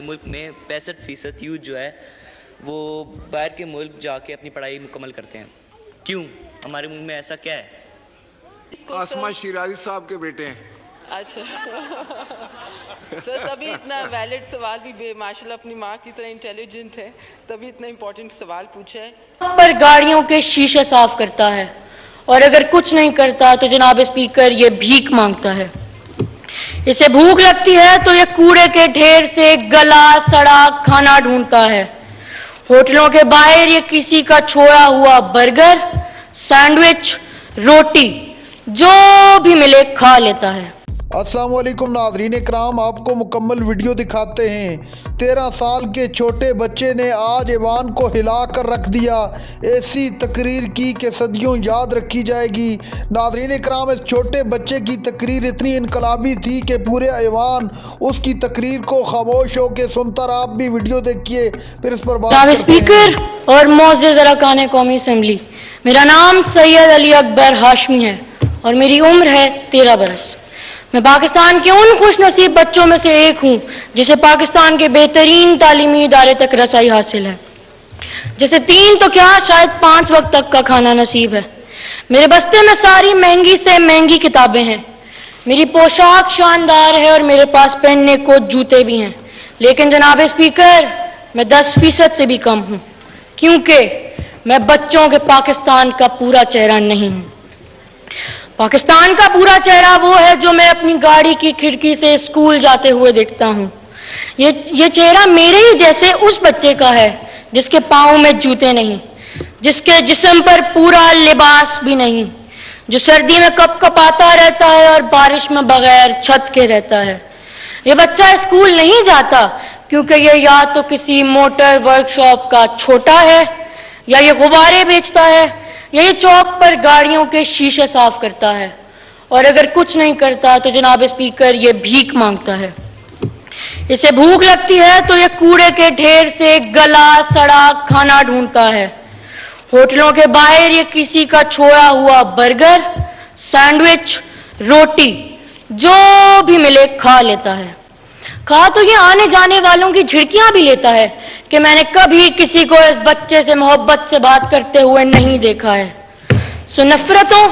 ملک میں 65% یوتھ جو ہے وہ باہر کے ملک جا کے اپنی پڑھائی مکمل کرتے ہیں. کیوں؟ ہمارے ملک میں ایسا کیا ہے؟ آسما شیرازی صاحب کے بیٹے ہیں. اچھا سر تبھی اتنا ویلڈ سوال بھی ماشاء اللہ اپنی ماں کی طرح انٹیلیجنٹ ہے، تبھی اتنا امپورٹنٹ سوال پوچھا ہے. پر گاڑیوں کے شیشے صاف کرتا ہے اور اگر کچھ نہیں کرتا تو جناب اسپیکر یہ بھیک مانگتا ہے. اسے بھوک لگتی ہے تو یہ کوڑے کے ڈھیر سے گلا سڑا کھانا ڈھونڈتا ہے. ہوٹلوں کے باہر یہ کسی کا چھوڑا ہوا برگر، سینڈوچ، روٹی جو بھی ملے کھا لیتا ہے. السلام علیکم ناظرین اکرام، آپ کو مکمل ویڈیو دکھاتے ہیں. 13 سال کے چھوٹے بچے نے آج ایوان کو ہلا کر رکھ دیا. ایسی تقریر کی کہ صدیوں یاد رکھی جائے گی. ناظرین اکرام، اس چھوٹے بچے کی تقریر اتنی انقلابی تھی کہ پورے ایوان اس کی تقریر کو خاموش ہو کے سنتا رہا. آپ بھی ویڈیو دیکھیے پھر اس پر بات کرتے ہیں. اسپیکر اور معزز ارکان قومی اسمبلی، میرا نام سید علی اکبر ہاشمی ہے اور میری عمر ہے 13 برس. میں پاکستان کے ان خوش نصیب بچوں میں سے ایک ہوں جسے پاکستان کے بہترین تعلیمی ادارے تک رسائی حاصل ہے، جسے 3 تو کیا شاید 5 وقت تک کا کھانا نصیب ہے. میرے بستے میں ساری مہنگی سے مہنگی کتابیں ہیں، میری پوشاک شاندار ہے اور میرے پاس پہننے کو جوتے بھی ہیں. لیکن جناب اسپیکر، میں 10% سے بھی کم ہوں، کیونکہ میں بچوں کے پاکستان کا پورا چہرہ نہیں ہوں. پاکستان کا پورا چہرہ وہ ہے جو میں اپنی گاڑی کی کھڑکی سے اسکول جاتے ہوئے دیکھتا ہوں. یہ چہرہ میرے ہی جیسے اس بچے کا ہے جس کے پاؤں میں جوتے نہیں، جس کے جسم پر پورا لباس بھی نہیں، جو سردی میں کپ کپاتا رہتا ہے اور بارش میں بغیر چھت کے رہتا ہے. یہ بچہ اسکول نہیں جاتا کیونکہ یہ یا تو کسی موٹر ورک شاپ کا چھوٹا ہے، یا یہ غبارے بیچتا ہے، یا یہ چوک پر گاڑیوں کے شیشے صاف کرتا ہے، اور اگر کچھ نہیں کرتا تو جناب اسپیکر یہ بھیک مانگتا ہے. اسے بھوک لگتی ہے تو یہ کوڑے کے ڈھیر سے گلا سڑا کھانا ڈھونڈتا ہے. ہوٹلوں کے باہر یہ کسی کا چھوڑا ہوا برگر، سینڈوچ، روٹی جو بھی ملے کھا لیتا ہے. کھا تو یہ آنے جانے والوں کی جھڑکیاں بھی لیتا ہے کہ میں نے کبھی کسی کو اس بچے سے محبت سے بات کرتے ہوئے نہیں دیکھا ہے. سو نفرتوں،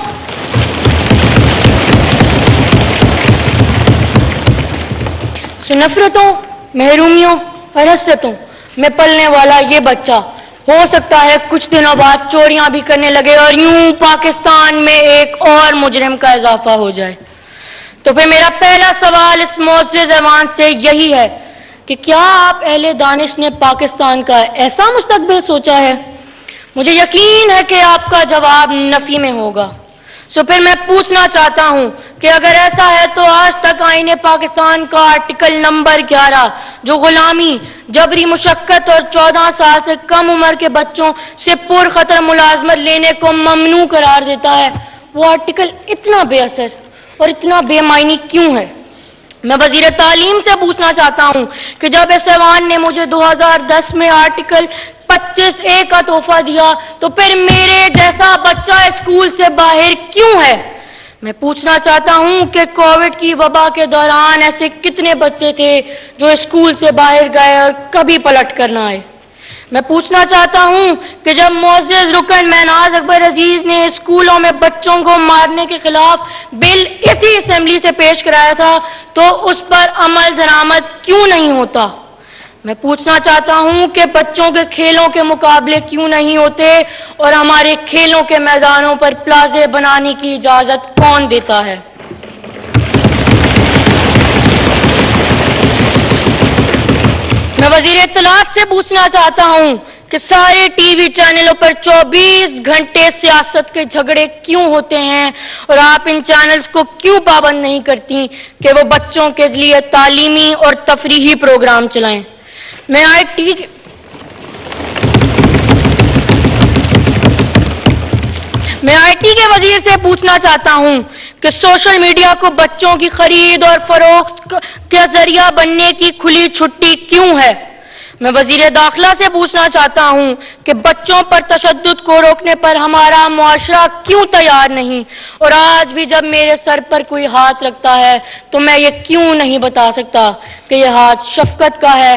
محرومیوں اور حسرتوں میں پلنے والا یہ بچہ ہو سکتا ہے کچھ دنوں بعد چوریاں بھی کرنے لگے اور یوں پاکستان میں ایک اور مجرم کا اضافہ ہو جائے. تو پھر میرا پہلا سوال اس معزز ایوان سے یہی ہے کہ کیا آپ اہل دانش نے پاکستان کا ایسا مستقبل سوچا ہے؟ مجھے یقین ہے کہ آپ کا جواب نفی میں ہوگا. سو پھر میں پوچھنا چاہتا ہوں کہ اگر ایسا ہے تو آج تک آئین پاکستان کا آرٹیکل نمبر 11 جو غلامی، جبری مشقت اور 14 سال سے کم عمر کے بچوں سے پر خطر ملازمت لینے کو ممنوع قرار دیتا ہے، وہ آرٹیکل اتنا بے اثر اور اتنا بے معنی کیوں ہے؟ میں وزیر تعلیم سے پوچھنا چاہتا ہوں کہ جب اس ایوان نے مجھے 2010 میں آرٹیکل 25A کا تحفہ دیا تو پھر میرے جیسا بچہ اسکول سے باہر کیوں ہے؟ میں پوچھنا چاہتا ہوں کہ کووڈ کی وبا کے دوران ایسے کتنے بچے تھے جو اسکول سے باہر گئے اور کبھی پلٹ کر نہ آئے؟ میں پوچھنا چاہتا ہوں کہ جب معزز رکن میناز اکبر عزیز نے اسکولوں میں بچوں کو مارنے کے خلاف بل اسی اسمبلی سے پیش کرایا تھا تو اس پر عمل درآمد کیوں نہیں ہوتا؟ میں پوچھنا چاہتا ہوں کہ بچوں کے کھیلوں کے مقابلے کیوں نہیں ہوتے اور ہمارے کھیلوں کے میدانوں پر پلازے بنانے کی اجازت کون دیتا ہے؟ میں وزیر اطلاعات سے پوچھنا چاہتا ہوں کہ سارے ٹی وی چینلوں پر 24 گھنٹے سیاست کے جھگڑے کیوں ہوتے ہیں اور آپ ان چینلز کو کیوں پابند نہیں کرتی کہ وہ بچوں کے لیے تعلیمی اور تفریحی پروگرام چلائیں؟ میں آئی ٹی کے وزیر سے پوچھنا چاہتا ہوں کہ سوشل میڈیا کو بچوں کی خرید اور فروخت کا ذریعہ بننے کی کھلی چھٹی کیوں ہے؟ میں وزیر داخلہ سے پوچھنا چاہتا ہوں کہ بچوں پر تشدد کو روکنے پر ہمارا معاشرہ کیوں تیار نہیں، اور آج بھی جب میرے سر پر کوئی ہاتھ رکھتا ہے تو میں یہ کیوں نہیں بتا سکتا کہ یہ ہاتھ شفقت کا ہے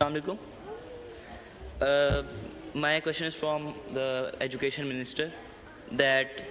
Assalamualaikum. My question is from the education minister that